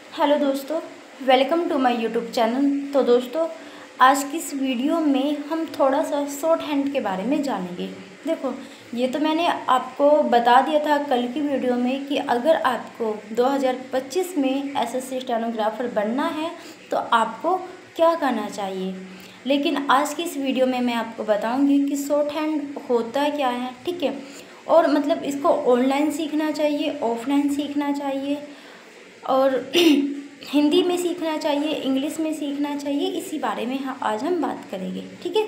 Hello दोस्तों, welcome to my YouTube channel. तो दोस्तों, आज की इस वीडियो में हम थोड़ा सा शॉर्ट हैंड के बारे में जानेंगे। देखो, ये तो मैंने आपको बता दिया था कल की वीडियो में कि अगर आपको 2025 में एसएससी स्टेनोग्राफर बनना है तो आपको क्या करना चाहिए। लेकिन आज की इस वीडियो में मैं आपको बताऊंगी कि शॉर्ट हैंड होता क्या है, ठीक है, और मतलब इसको ऑनलाइन सीखना चाहिए, ऑफलाइन सीखना चाहिए और हिंदी में सीखना चाहिए, इंग्लिश में सीखना चाहिए, इसी बारे में आज हम बात करेंगे, ठीक है।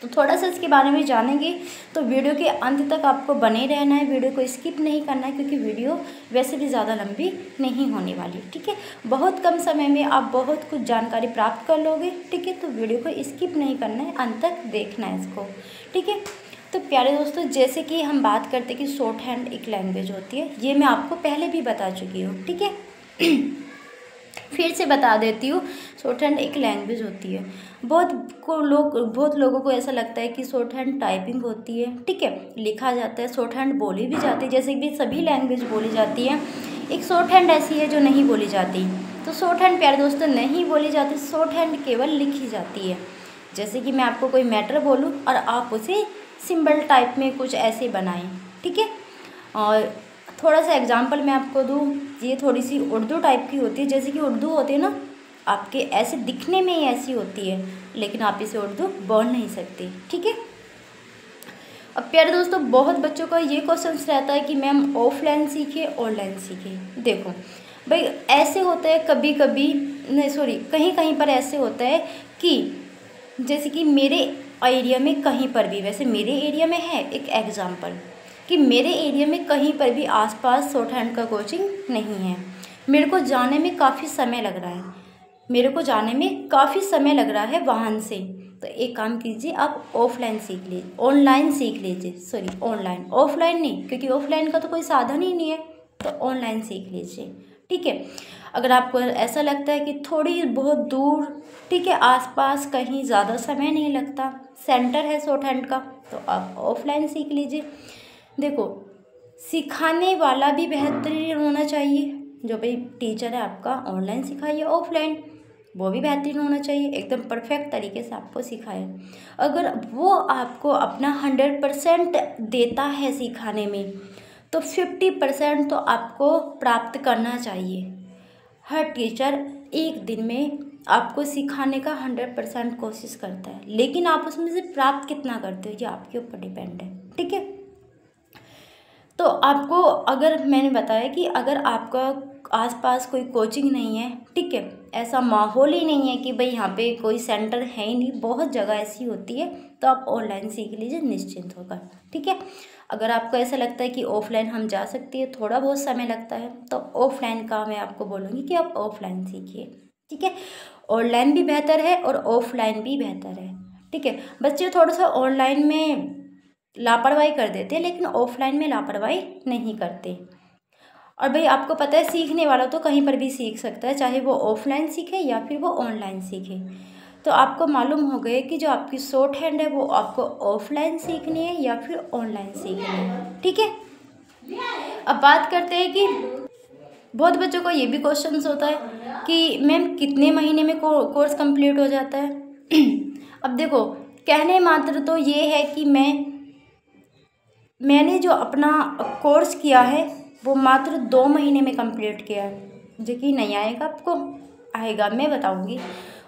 तो थोड़ा सा इसके बारे में जानेंगे, तो वीडियो के अंत तक आपको बने रहना है, वीडियो को स्किप नहीं करना है, क्योंकि वीडियो वैसे भी ज़्यादा लंबी नहीं होने वाली, ठीक है। बहुत कम समय में आप बहुत कुछ जानकारी प्राप्त कर लोगे, ठीक है। तो वीडियो को स्किप नहीं करना है, अंत तक देखना है इसको, ठीक है। तो प्यारे दोस्तों, जैसे कि हम बात करते हैं कि शॉर्ट हैंड एक लैंग्वेज होती है, ये मैं आपको पहले भी बता चुकी हूँ, ठीक है। फिर से बता देती हूँ, शॉर्ट हैंड एक लैंग्वेज होती है। बहुत लोगों को ऐसा लगता है कि शॉर्ट हैंड टाइपिंग होती है, ठीक है, लिखा जाता है। शॉर्ट हैंड बोली भी जाती है, जैसे कि सभी लैंग्वेज बोली जाती है। एक शॉर्ट हैंड ऐसी है जो नहीं बोली जाती। तो शॉर्ट हैंड प्यारे दोस्तों नहीं बोली जाती, शॉर्ट हैंड केवल लिखी जाती है। जैसे कि मैं आपको कोई मैटर बोलूँ और आप उसे सिंबल टाइप में कुछ ऐसे बनाएं, ठीक है। और थोड़ा सा एग्जांपल मैं आपको दूँ, ये थोड़ी सी उर्दू टाइप की होती है। जैसे कि उर्दू होती है ना, आपके ऐसे दिखने में ही ऐसी होती है, लेकिन आप इसे उर्दू बोल नहीं सकते, ठीक है। अब प्यारे दोस्तों, बहुत बच्चों का ये क्वेश्चन रहता है कि मैम ऑफलाइन सीखे ऑनलाइन सीखे। देखो भाई, ऐसे होता है कभी कभी, नहीं सॉरी, कहीं कहीं पर ऐसे होता है कि जैसे कि मेरे एरिया में कहीं पर भी, वैसे मेरे एरिया में है एक एग्जांपल कि मेरे एरिया में कहीं पर भी आसपास शॉर्ट हैंड का कोचिंग नहीं है। मेरे को जाने में काफ़ी समय लग रहा है, वाहन से। तो एक काम कीजिए, आप ऑफलाइन सीख लीजिए, ऑनलाइन सीख लीजिए, सॉरी ऑनलाइन, ऑफलाइन नहीं, क्योंकि ऑफलाइन का तो कोई साधन ही नहीं है। तो ऑनलाइन सीख लीजिए, ठीक है। अगर आपको ऐसा लगता है कि थोड़ी बहुत दूर, ठीक है, आसपास कहीं ज़्यादा समय नहीं लगता, सेंटर है शॉर्ट हैंड का, तो आप ऑफलाइन सीख लीजिए। देखो, सिखाने वाला भी बेहतरीन होना चाहिए। जो भाई टीचर है आपका, ऑनलाइन सिखाइए, ऑफलाइन, वो भी बेहतरीन होना चाहिए, एकदम परफेक्ट तरीके से आपको सिखाए। अगर वो आपको अपना 100% देता है सिखाने में, तो 50% तो आपको प्राप्त करना चाहिए। हर टीचर एक दिन में आपको सिखाने का 100% कोशिश करता है, लेकिन आप उसमें से प्राप्त कितना करते हो ये आपके ऊपर डिपेंड है, ठीक है। तो आपको, अगर मैंने बताया कि अगर आपका आसपास कोई कोचिंग नहीं है, ठीक है, ऐसा माहौल ही नहीं है कि भाई यहाँ पे कोई सेंटर है ही नहीं, बहुत जगह ऐसी होती है, तो आप ऑनलाइन सीख लीजिए निश्चिंत होकर, ठीक है। अगर आपको ऐसा लगता है कि ऑफलाइन हम जा सकते हैं, थोड़ा बहुत समय लगता है, तो ऑफलाइन का मैं आपको बोलूँगी कि आप ऑफलाइन सीखिए, ठीक है। ऑनलाइन भी बेहतर है और ऑफलाइन भी बेहतर है, ठीक है। बच्चे थोड़ा सा ऑनलाइन में लापरवाही कर देते हैं, लेकिन ऑफलाइन में लापरवाही नहीं करते। और भाई आपको पता है, सीखने वाला तो कहीं पर भी सीख सकता है, चाहे वो ऑफलाइन सीखे या फिर वो ऑनलाइन सीखे। तो आपको मालूम हो गया कि जो आपकी शॉर्ट हैंड है वो आपको ऑफलाइन सीखनी है या फिर ऑनलाइन सीखनी है, ठीक है। अब बात करते हैं कि बहुत बच्चों को ये भी क्वेश्चन होता है कि मैम कितने महीने में कोर्स कंप्लीट हो जाता है। अब देखो, कहने मात्र तो ये है कि मैंने जो अपना कोर्स किया है वो मात्र 2 महीने में कंप्लीट किया है। यकीन नहीं आएगा आपको, आएगा, मैं बताऊंगी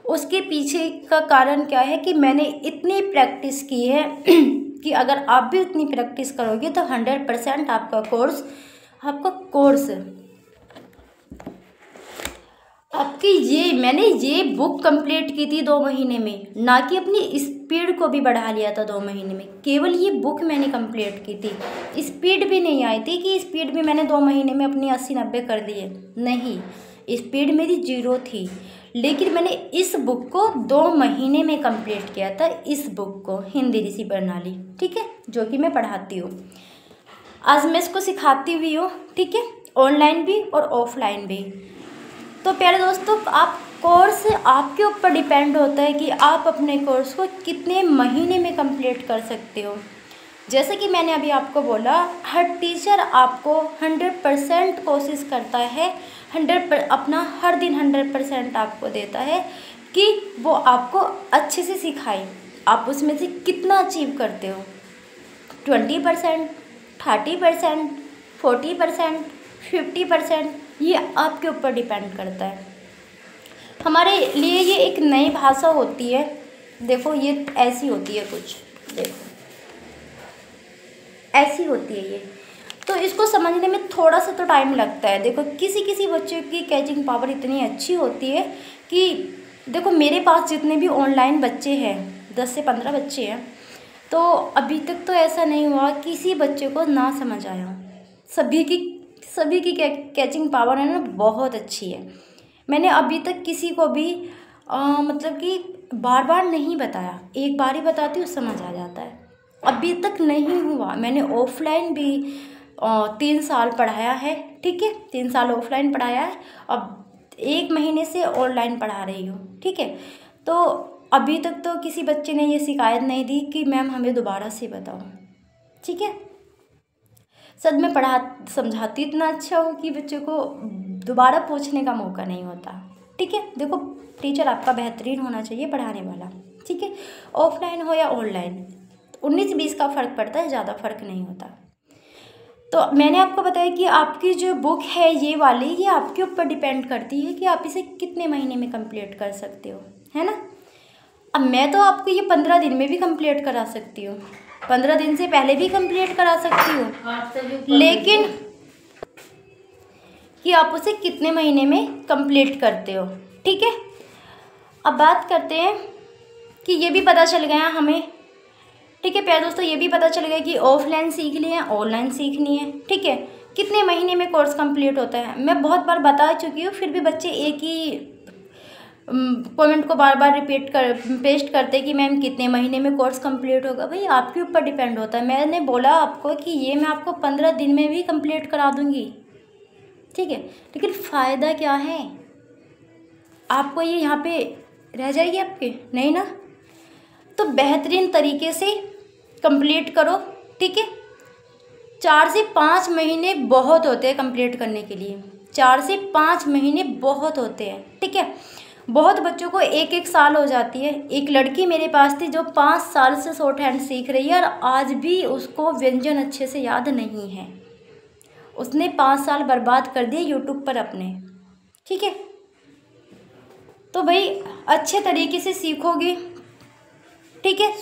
उसके पीछे का कारण क्या है। कि मैंने इतनी प्रैक्टिस की है कि अगर आप भी उतनी प्रैक्टिस करोगे तो 100% आपका कोर्स आपकी मैंने ये बुक कंप्लीट की थी 2 महीने में, ना कि अपनी स्पीड को भी बढ़ा लिया था 2 महीने में। केवल ये बुक मैंने कंप्लीट की थी, स्पीड भी नहीं आई थी कि स्पीड भी मैंने 2 महीने में अपनी 80-90 कर दी है, नहीं, स्पीड मेरी 0 थी। लेकिन मैंने इस बुक को 2 महीने में कंप्लीट किया था, इस बुक को, हिंदी ऋषि प्रणाली, ठीक है, जो कि मैं पढ़ाती हूँ। आज मैं इसको सिखाती हुई हूँ, ठीक है, ऑनलाइन भी और ऑफलाइन भी। तो प्यारे दोस्तों, आप कोर्स आपके ऊपर डिपेंड होता है कि आप अपने कोर्स को कितने महीने में कंप्लीट कर सकते हो। जैसे कि मैंने अभी आपको बोला, हर टीचर आपको 100% कोशिश करता है, अपना हर दिन 100% आपको देता है कि वो आपको अच्छे से सिखाए। आप उसमें से कितना अचीव करते हो, 20%, 30%, 40%, 50%, ये आपके ऊपर डिपेंड करता है। हमारे लिए ये एक नई भाषा होती है। देखो ये ऐसी होती है, कुछ देखो ऐसी होती है ये, तो इसको समझने में थोड़ा सा तो टाइम लगता है। देखो किसी किसी बच्चे की कैचिंग पावर इतनी अच्छी होती है कि देखो मेरे पास जितने भी ऑनलाइन बच्चे हैं, 10 से 15 बच्चे हैं, तो अभी तक तो ऐसा नहीं हुआ किसी बच्चे को ना समझ आया। सभी की कैचिंग पावर है ना बहुत अच्छी है। मैंने अभी तक किसी को भी मतलब कि बार बार नहीं बताया, एक बार ही बताती हूँ समझ आ जाता है। अभी तक नहीं हुआ। मैंने ऑफलाइन भी 3 साल पढ़ाया है, ठीक है, 3 साल ऑफलाइन पढ़ाया है, अब 1 महीने से ऑनलाइन पढ़ा रही हूँ, ठीक है। तो अभी तक तो किसी बच्चे ने ये शिकायत नहीं दी कि मैम हमें दोबारा से बताओ, ठीक है। सच में समझाती इतना अच्छा हो कि बच्चे को दोबारा पूछने का मौका नहीं होता, ठीक है। देखो टीचर आपका बेहतरीन होना चाहिए पढ़ाने वाला, ठीक है, ऑफलाइन हो या ऑनलाइन, 19-20 का फ़र्क पड़ता है, ज़्यादा फ़र्क नहीं होता। तो मैंने आपको बताया कि आपकी जो बुक है ये वाली, ये आपके ऊपर डिपेंड करती है कि आप इसे कितने महीने में कंप्लीट कर सकते हो, है ना। अब मैं तो आपको ये 15 दिन में भी कंप्लीट करा सकती हूँ, 15 दिन से पहले भी कंप्लीट करा सकती हूँ, लेकिन कि आप उसे कितने महीने में कंप्लीट करते हो, ठीक है। अब बात करते हैं कि ये भी पता चल गया हमें, ठीक है प्यारे दोस्तों, ये भी पता चल गया कि ऑफलाइन सीख लिए, ऑनलाइन सीखनी है, ठीक है। कितने महीने में कोर्स कंप्लीट होता है मैं बहुत बार बता चुकी हूँ, फिर भी बच्चे एक ही कमेंट को बार बार पेस्ट करते कि मैम कितने महीने में कोर्स कंप्लीट होगा। भाई आपके ऊपर डिपेंड होता है। मैंने बोला आपको कि ये मैं आपको 15 दिन में भी कंप्लीट करा दूँगी, ठीक है, लेकिन फ़ायदा क्या है, आपको ये यहाँ पे रह जाएगी आपके, नहीं ना। तो बेहतरीन तरीके से कंप्लीट करो, ठीक है। 4 से 5 महीने बहुत होते हैं कंप्लीट करने के लिए, 4 से 5 महीने बहुत होते हैं, ठीक है। बहुत बच्चों को 1-1 साल हो जाती है। एक लड़की मेरे पास थी जो 5 साल से शॉर्ट हैंड सीख रही है और आज भी उसको व्यंजन अच्छे से याद नहीं है। उसने 5 साल बर्बाद कर दिए यूट्यूब पर अपने, ठीक है। तो भाई अच्छे तरीके से सीखोगे, ठीक है,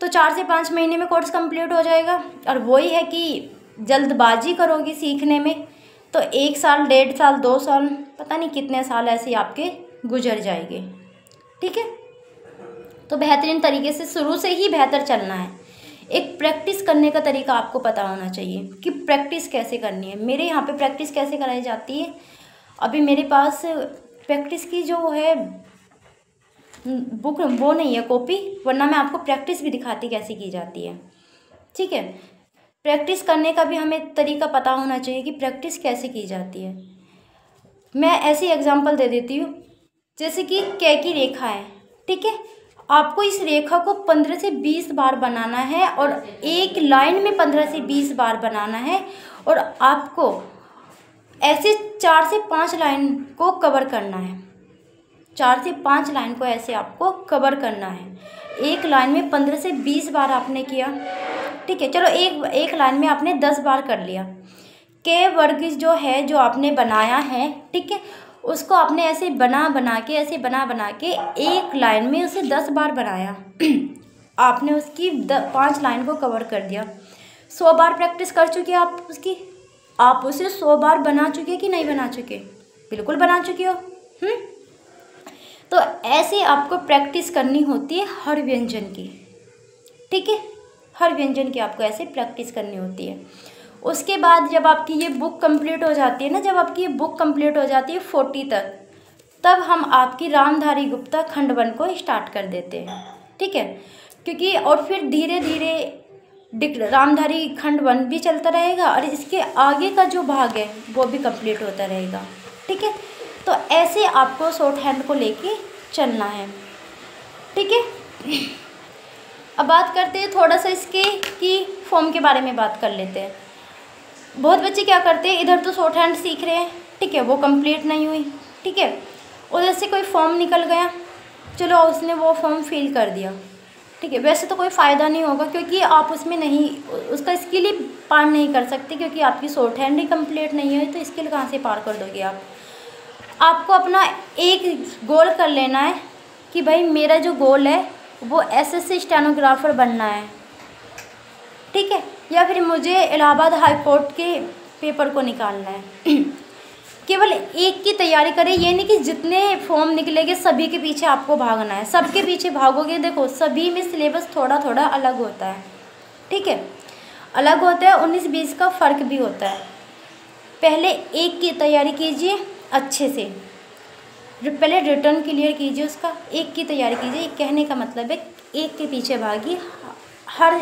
तो 4 से 5 महीने में कोर्स कंप्लीट हो जाएगा। और वही है कि जल्दबाजी करोगे सीखने में तो 1 साल, 1.5 साल, 2 साल, पता नहीं कितने साल ऐसे आपके गुजर जाएंगे, ठीक है। तो बेहतरीन तरीके से शुरू से ही बेहतर चलना है। एक प्रैक्टिस करने का तरीका आपको पता होना चाहिए कि प्रैक्टिस कैसे करनी है। मेरे यहाँ पे प्रैक्टिस कैसे कराई जाती है, अभी मेरे पास प्रैक्टिस की जो है बुक वो नहीं है, कॉपी, वरना मैं आपको प्रैक्टिस भी दिखाती कैसे की जाती है, ठीक है। प्रैक्टिस करने का भी हमें तरीका पता होना चाहिए कि प्रैक्टिस कैसे की जाती है। मैं ऐसी एग्जांपल दे देती हूँ, जैसे कि कै की रेखा है, ठीक है। आपको इस रेखा को 15 से 20 बार बनाना है और एक लाइन में 15 से 20 बार बनाना है और आपको ऐसे 4 से 5 लाइन को कवर करना है। 4 से 5 लाइन को ऐसे आपको कवर करना है। एक लाइन में 15 से 20 बार आपने किया, ठीक है। चलो एक लाइन में आपने 10 बार कर लिया। के वर्ग जो है जो आपने बनाया है, ठीक है, उसको आपने ऐसे बना के एक लाइन में उसे 10 बार बनाया आपने उसकी 5 लाइन को कवर कर दिया। 100 बार प्रैक्टिस कर चुके आप उसकी, आप उसे 100 बार बना चुके कि नहीं बना चुके, बिल्कुल बना चुके हो। तो ऐसे आपको प्रैक्टिस करनी होती है हर व्यंजन की, ठीक है, हर व्यंजन की आपको ऐसे प्रैक्टिस करनी होती है। उसके बाद जब आपकी ये बुक कंप्लीट हो जाती है ना, जब आपकी ये बुक कंप्लीट हो जाती है 40 तक, तब हम आपकी रामधारी गुप्ता खंड 1 को स्टार्ट कर देते हैं, ठीक है। क्योंकि और फिर धीरे धीरे रामधारी खंड 1 भी चलता रहेगा और इसके आगे का जो भाग है वो भी कंप्लीट होता रहेगा, ठीक है। तो ऐसे आपको शॉर्ट हैंड को लेके चलना है, ठीक है। अब बात करते हैं थोड़ा सा इसके कि फॉर्म के बारे में बात कर लेते हैं। बहुत बच्चे क्या करते हैं, इधर तो शॉर्ट हैंड सीख रहे हैं, ठीक है, वो कंप्लीट नहीं हुई, ठीक है, उधर से कोई फॉर्म निकल गया, चलो उसने वो फॉर्म फिल कर दिया, ठीक है, वैसे तो कोई फ़ायदा नहीं होगा क्योंकि आप उसमें नहीं, उसका स्किल ही पार नहीं कर सकते क्योंकि आपकी शॉर्ट हैंड ही कंप्लीट नहीं हुई, तो स्किल कहाँ से पार कर दोगे आप। आपको अपना एक गोल कर लेना है कि भाई मेरा जो गोल है वो एसएससी स्टेनोग्राफर बनना है, ठीक है, या फिर मुझे इलाहाबाद हाई कोर्ट के पेपर को निकालना है। केवल एक की तैयारी करें, ये नहीं कि जितने फॉर्म निकलेंगे सभी के पीछे आपको भागना है। सबके पीछे भागोगे, देखो सभी में सिलेबस थोड़ा थोड़ा अलग होता है, ठीक है, अलग होता है, 19-20 का फ़र्क भी होता है। पहले एक की तैयारी कीजिए अच्छे से, पहले रिटर्न क्लियर कीजिए उसका, एक की तैयारी कीजिए। कहने का मतलब है एक के पीछे भागिए, हर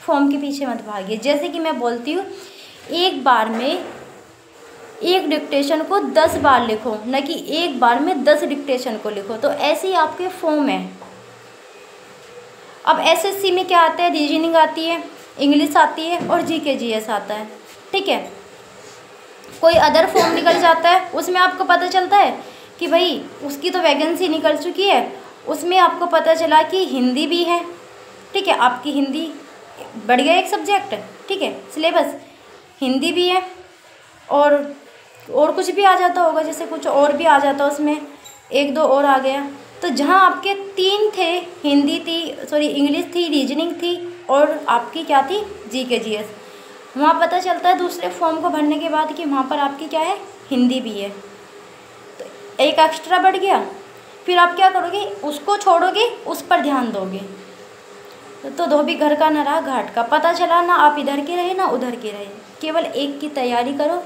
फॉर्म के पीछे मत भागिए। जैसे कि मैं बोलती हूँ, एक बार में एक डिक्टेशन को 10 बार लिखो, न कि एक बार में 10 डिक्टेशन को लिखो, तो ऐसे ही आपके फॉर्म है। अब एसएससी में क्या आता है, रीजनिंग आती है, इंग्लिश आती है और जीके जीएस आता है, ठीक है। कोई अदर फॉर्म निकल जाता है, उसमें आपको पता चलता है कि भाई उसकी तो वैकेंसी निकल चुकी है, उसमें आपको पता चला कि हिंदी भी है, ठीक है, आपकी हिंदी बढ़ गया एक सब्जेक्ट, ठीक है, सिलेबस हिंदी भी है और कुछ भी आ जाता होगा, जैसे कुछ और भी आ जाता उसमें, एक दो और आ गया, तो जहाँ आपके 3 थे, हिंदी थी, सॉरी इंग्लिश थी, रीजनिंग थी और आपकी क्या थी, जीके जीएस, वहाँ पता चलता है दूसरे फॉर्म को भरने के बाद कि वहाँ पर आपकी क्या है, हिंदी भी है, तो एक एक्स्ट्रा बढ़ गया। फिर आप क्या करोगे, उसको छोड़ोगे, उस पर ध्यान दोगे, तो धोबी घर का न रहा घाट का। पता चला ना आप इधर के रहे ना उधर के रहे, केवल एक की तैयारी करो।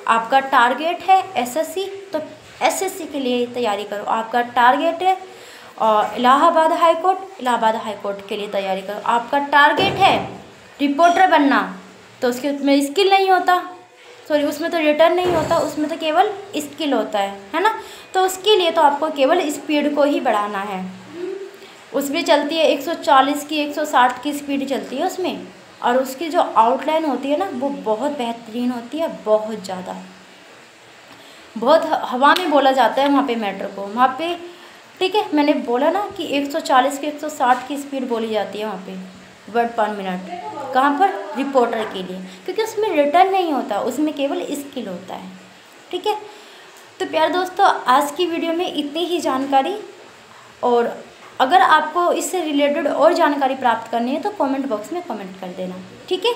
आपका टारगेट है एसएससी, तो एसएससी के लिए तैयारी करो। आपका टारगेट है और इलाहाबाद हाई कोर्ट के लिए तैयारी करो। आपका टारगेट है रिपोर्टर बनना, तो उसके में स्किल नहीं होता, सॉरी उसमें तो रिटर्न नहीं होता, उसमें तो केवल स्किल होता है ना। तो उसके लिए तो आपको केवल स्पीड को ही बढ़ाना है। उसमें चलती है 140 की 160 की स्पीड चलती है उसमें, और उसकी जो आउटलाइन होती है ना वो बहुत बेहतरीन होती है, बहुत ज़्यादा, बहुत हवा में बोला जाता है वहाँ पे मैटर को, वहाँ पे, ठीक है, मैंने बोला ना कि 140 की 160 की स्पीड बोली जाती है वहाँ पे वर्ड पर मिनट। कहाँ पर, रिपोर्टर के लिए, क्योंकि उसमें रिटर्न नहीं होता, उसमें केवल स्किल होता है, ठीक है। तो प्यारे दोस्तों, आज की वीडियो में इतनी ही जानकारी, और अगर आपको इससे रिलेटेड और जानकारी प्राप्त करनी है तो कमेंट बॉक्स में कमेंट कर देना, ठीक है।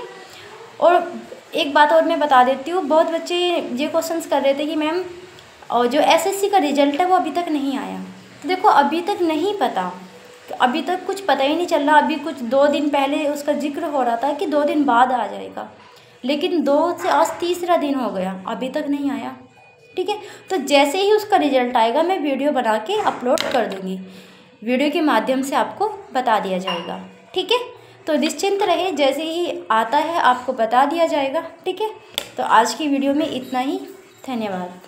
और एक बात और मैं बता देती हूँ, बहुत बच्चे ये क्वेश्चंस कर रहे थे कि मैम और जो एसएससी का रिजल्ट है वो अभी तक नहीं आया। तो देखो अभी तक नहीं पता, अभी तक कुछ पता ही नहीं चल रहा। अभी कुछ 2 दिन पहले उसका जिक्र हो रहा था कि 2 दिन बाद आ जाएगा, लेकिन 2 से आज तीसरा दिन हो गया, अभी तक नहीं आया, ठीक है। तो जैसे ही उसका रिजल्ट आएगा मैं वीडियो बना के अपलोड कर दूँगी, वीडियो के माध्यम से आपको बता दिया जाएगा, ठीक है। तो निश्चिंत रहे, जैसे ही आता है आपको बता दिया जाएगा, ठीक है। तो आज की वीडियो में इतना ही, धन्यवाद।